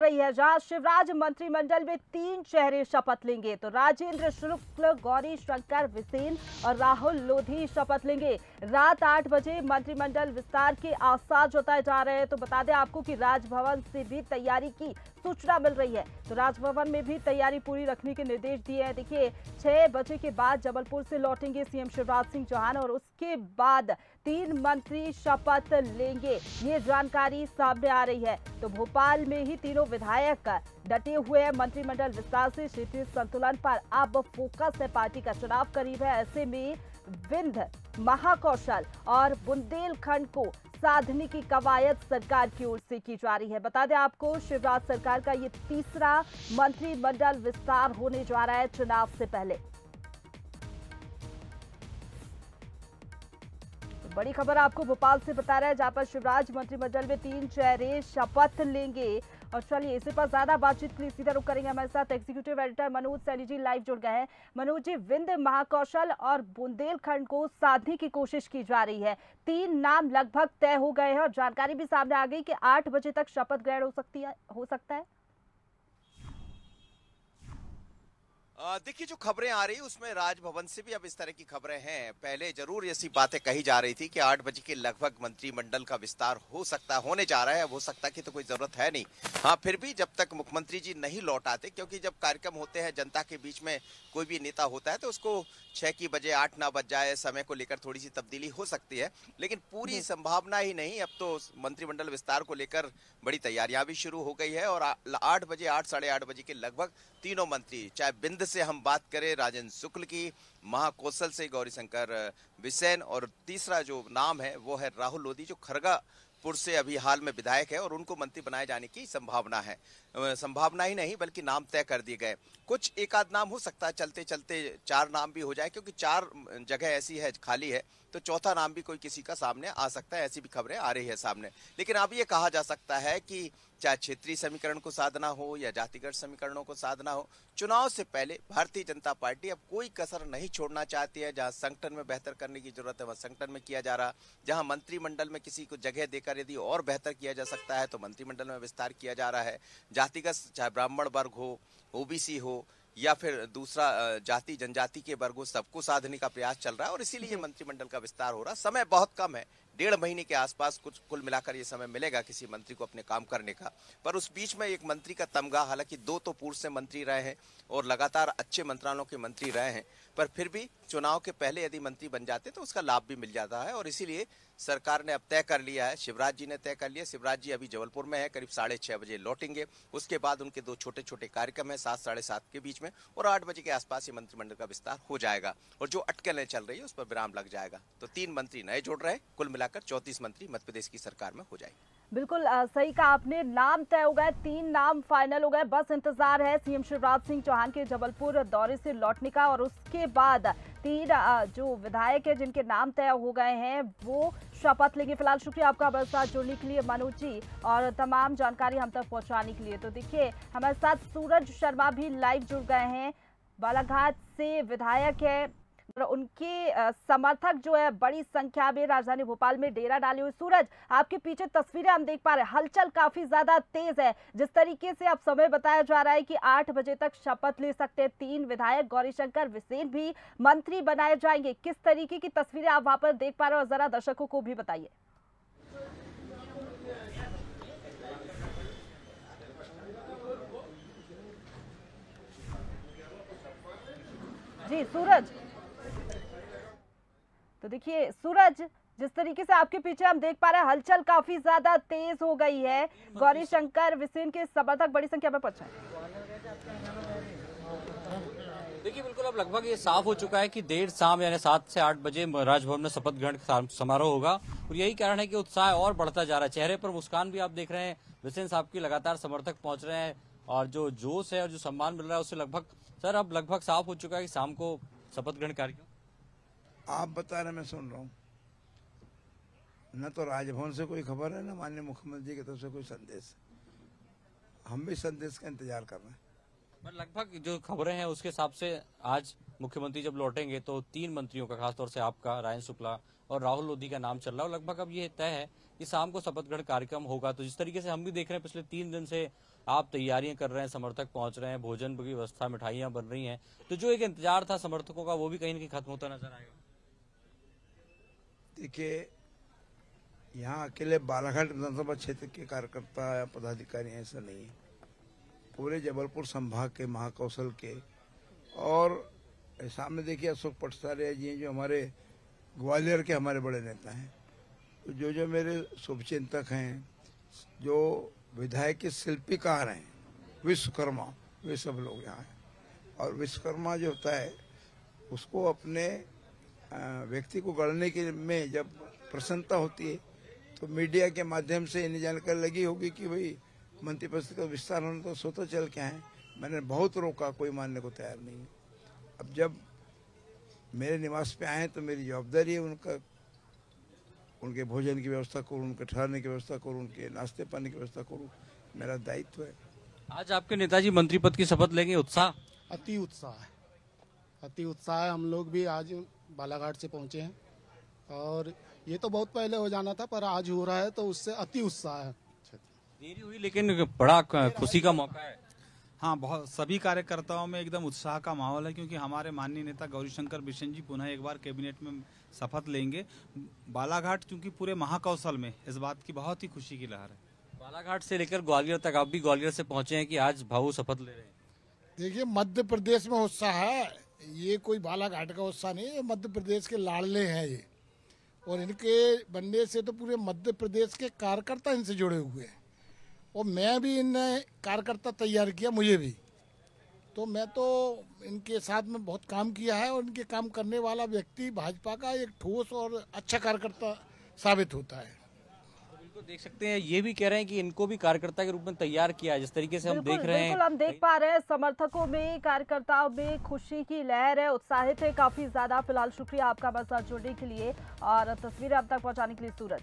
रही है, जहां शिवराज मंत्रिमंडल में 3 चेहरे शपथ लेंगे। तो राजेंद्र शुक्ल, गौरी शंकर बिसेन और राहुल लोधी शपथ लेंगे। रात 8 बजे मंत्रिमंडल विस्तार के आसार जताए जा रहे हैं। तो बता दें आपको कि राजभवन से भी तैयारी की सूचना मिल रही है, तो राजभवन में भी तैयारी पूरी रखने के निर्देश दिए हैं। देखिए, 6 बजे के बाद जबलपुर से लौटेंगे सीएम शिवराज सिंह चौहान और उसके बाद 3 मंत्री शपथ लेंगे, ये जानकारी सामने आ रही है। तो भोपाल में ही तीनों विधायक डटे हुए हैं मंत्रिमंडल विस्तार से क्षेत्रीय संतुलन पर अब फोकस है। पार्टी का चुनाव करीब है, ऐसे में विंध्य, महाकौशल और बुंदेलखंड को साधने की कवायद सरकार की ओर से की जा रही है। बता दें आपको, शिवराज सरकार का ये तीसरा मंत्रिमंडल विस्तार होने जा रहा है चुनाव से पहले। बड़ी खबर आपको भोपाल से बता रहा है, जहां पर शिवराज मंत्रिमंडल में 3 चेहरे शपथ लेंगे। और चलिए, इसी पर ज्यादा बातचीत के लिए सीधा रुख करेंगे, हमारे साथ executive editor Manoj Saini ji live जुड़ गए हैं। मनोज जी, विंध्य, महाकौशल और बुंदेलखंड को साधने की कोशिश की जा रही है। 3 नाम लगभग तय हो गए हैं और जानकारी भी सामने आ गई कि 8 बजे तक शपथ ग्रहण हो सकता है। देखिए, जो खबरें आ रही उसमें राजभवन से भी अब इस तरह की खबरें हैं। पहले जरूर ऐसी बातें कही जा रही थी कि 8 बजे के लगभग मंत्रिमंडल का विस्तार होने जा रहा है। हो सकता की तो कोई जरूरत है नहीं। हाँ, फिर भी जब तक मुख्यमंत्री जी नहीं लौट आते, क्योंकि जब कार्यक्रम होते हैं जनता के बीच में कोई भी नेता होता है तो उसको 6 की बजे 8 ना बज जाए, समय को लेकर थोड़ी सी तब्दीली हो सकती है। लेकिन पूरी संभावना ही नहीं। अब तो मंत्रिमंडल विस्तार को लेकर बड़ी तैयारियां भी शुरू हो गई है और 8 बजे, 8 साढ़े 8 बजे के लगभग तीनों मंत्री, चाहे बिंद से हम बात करें राजेंद्र शुक्ल की, महाकौशल से गौरी शंकर बिसेन, और तीसरा जो नाम है वो है राहुल लोधी, जो खरगापुर से अभी हाल में विधायक है और उनको मंत्री बनाए जाने की संभावना है। संभावना ही नहीं बल्कि नाम तय कर दिए गए। कुछ एक आध नाम हो सकता है, चलते चलते 4 नाम भी हो जाए, क्योंकि 4 जगह ऐसी है खाली है, तो चौथा नाम भी कोई किसी का सामने आ सकता है। ऐसी भी खबरें आ रही है सामने। लेकिन अब ये कहा जा सकता है कि चाहे क्षेत्रीय समीकरण को साधना हो या जातिगत समीकरणों को साधना हो, चुनाव से पहले भारतीय जनता पार्टी अब कोई कसर नहीं छोड़ना चाहती है। जहां संगठन में बेहतर करने की जरूरत है वहां संगठन में किया जा रहा, जहां मंत्रिमंडल में किसी को जगह देकर यदि और बेहतर किया जा सकता है तो मंत्रिमंडल में विस्तार किया जा रहा है। जातिगत, चाहे ब्राह्मण वर्ग हो, ओबीसी हो या फिर दूसरा जाति जनजाति के वर्गों, सबको साधने का प्रयास चल रहा है और इसीलिए मंत्रिमंडल का विस्तार हो रहा। समय बहुत कम है, 1.5 महीने के आसपास कुछ कुल मिलाकर ये समय मिलेगा किसी मंत्री को अपने काम करने का। पर उस बीच में एक मंत्री का तमगा, हालांकि 2 तो पूर्व से मंत्री रहे हैं और लगातार अच्छे मंत्रालयों के मंत्री रहे हैं, पर फिर भी चुनाव के पहले यदि मंत्री बन जाते तो उसका लाभ भी मिल जाता है। और इसीलिए सरकार ने अब तय कर लिया है, शिवराज जी ने तय कर लिया। शिवराज जी अभी जबलपुर में है, करीब 6:30 बजे लौटेंगे। उसके बाद उनके 2 छोटे छोटे कार्यक्रम है 7 साढ़े 7 के बीच में, और 8 बजे के आसपास ये मंत्रिमंडल का विस्तार हो जाएगा और जो अटकलें चल रही है उस पर विराम लग जाएगा। तो 3 मंत्री नए जुड़ रहे, कुल मिलाकर 34 मंत्री मध्य प्रदेश की सरकार में हो जाएगी। बिल्कुल सही कहा आपने, नाम तय हो गए, 3 नाम फाइनल हो गए। बस इंतजार है सीएम शिवराज सिंह चौहान के जबलपुर दौरे से लौटने का और उसके बाद 3 जो विधायक है जिनके नाम तय हो गए हैं वो शपथ लेंगे। फिलहाल शुक्रिया आपका हमारे साथ जुड़ने के लिए मनोज जी, और तमाम जानकारी हम तक पहुंचाने के लिए। तो देखिए, हमारे साथ सूरज शर्मा भी लाइव जुड़ गए हैं, बालाघाट से विधायक है, उनके समर्थक जो है बड़ी संख्या में राजधानी भोपाल में डेरा डाले हुए। सूरज, आपके पीछे तस्वीरें हम देख पा रहे हैं, हलचल काफी ज्यादा तेज है। जिस तरीके से अब समय बताया जा रहा है कि 8 बजे तक शपथ ले सकते हैं 3 विधायक, गौरी शंकर बिसेन भी मंत्री बनाए जाएंगे। किस तरीके की तस्वीरें आप वहां पर देख पा रहे हो, और जरा दर्शकों को भी बताइए। जी सूरज, तो देखिए सूरज, जिस तरीके से आपके पीछे हम देख पा रहे हैं, हलचल काफी ज्यादा तेज हो गई है। गौरी शंकर बिसेन के समर्थक बड़ी संख्या में पहुंचे। देखिए, बिल्कुल अब लगभग ये साफ हो चुका है कि देर शाम यानी 7 से 8 बजे राजभवन में शपथ ग्रहण समारोह होगा और यही कारण है कि उत्साह और बढ़ता जा रहा है। चेहरे पर मुस्कान भी आप देख रहे हैं, बिसेन साहब की लगातार समर्थक पहुंच रहे हैं और जो जोश है और जो सम्मान मिल रहा है उससे लगभग सर अब लगभग साफ हो चुका है कि शाम को शपथ ग्रहण कार्यक्रम। आप बता रहे, मैं सुन रहा हूँ। न तो राजभवन से कोई खबर है, न माननीय मुख्यमंत्री की तरफ से कोई संदेश। हम भी संदेश का इंतजार कर रहे हैं। पर लगभग जो खबरें हैं उसके हिसाब से आज मुख्यमंत्री जब लौटेंगे तो 3 मंत्रियों का, खासतौर से आपका, राजेंद्र शुक्ला और राहुल लोधी का नाम चल रहा है। और लगभग अब ये तय है कि शाम को शपथ ग्रहण कार्यक्रम होगा। तो जिस तरीके से हम भी देख रहे हैं पिछले 3 दिन से आप तैयारियां कर रहे हैं, समर्थक पहुंच रहे हैं, भोजन की व्यवस्था, मिठाइयां बन रही हैं, तो जो एक इंतजार था समर्थकों का वो भी कहीं ना कहीं खत्म होता नजर आएगा। देखिए, यहाँ अकेले बालाघाट विधानसभा क्षेत्र के कार्यकर्ता या पदाधिकारी ऐसा नहीं है, पूरे जबलपुर संभाग के, महाकौशल के, और सामने देखिए अशोक पटसारिया जी हैं जो हमारे ग्वालियर के हमारे बड़े नेता हैं, तो जो मेरे शुभचिंतक हैं, जो विधायक के शिल्पीकार हैं, विश्वकर्मा, वे सब लोग यहाँ हैं। और विश्वकर्मा जो होता है उसको अपने व्यक्ति को गढ़ने के में जब प्रसन्नता होती है तो मीडिया के माध्यम से इन्हें जानकारी लगी होगी कि भाई मंत्रिपरिषद का विस्तार होने तो स्वतः चल के आए। मैंने बहुत रोका, कोई मानने को तैयार नहीं है। अब जब मेरे निवास पे आए तो मेरी जवाबदारी है उनके भोजन की व्यवस्था करूँ, उनके ठहरने की व्यवस्था करूँ, उनके नाश्ते पानी की व्यवस्था करूँ, मेरा दायित्व है। आज आपके नेताजी मंत्री पद की शपथ लेंगे, उत्साह? अति उत्साह है, अति उत्साह है। हम लोग भी आज बालाघाट से पहुंचे हैं और ये तो बहुत पहले हो जाना था, पर आज हो रहा है तो उससे अति उत्साह है। देरी हुई लेकिन बड़ा खुशी का मौका है। हाँ, बहुत सभी कार्यकर्ताओं में एकदम उत्साह का माहौल है, क्योंकि हमारे माननीय नेता गौरीशंकर बिशन जी पुनः एक बार कैबिनेट में शपथ लेंगे। बालाघाट चूंकि पूरे महाकौशल में इस बात की बहुत ही खुशी की लहर है। बालाघाट से लेकर ग्वालियर तक, आप भी ग्वालियर से पहुंचे हैं कि आज भाऊ शपथ ले रहे हैं? देखिए, मध्य प्रदेश में उत्साह है, ये कोई बालाघाट का उत्साह नहीं है, मध्य प्रदेश के लाडले हैं ये, और इनके बनने से तो पूरे मध्य प्रदेश के कार्यकर्ता इनसे जुड़े हुए हैं। और मैं भी इन कार्यकर्ता तैयार किया, मुझे भी, तो मैं तो इनके साथ में बहुत काम किया है, और इनके काम करने वाला व्यक्ति भाजपा का एक ठोस और अच्छा कार्यकर्ता साबित होता है। तो बिल्कुल देख सकते हैं, ये भी कह रहे हैं कि इनको भी कार्यकर्ता के रूप में तैयार किया है, जिस तरीके से हम देख रहे हैं। बिल्कुल हम देख पा रहे हैं समर्थकों में, कार्यकर्ताओं में खुशी की लहर है, उत्साहित है काफी ज्यादा। फिलहाल शुक्रिया आपका बस जुड़ने के लिए और तस्वीरें अब तक पहुंचाने के लिए सूरज।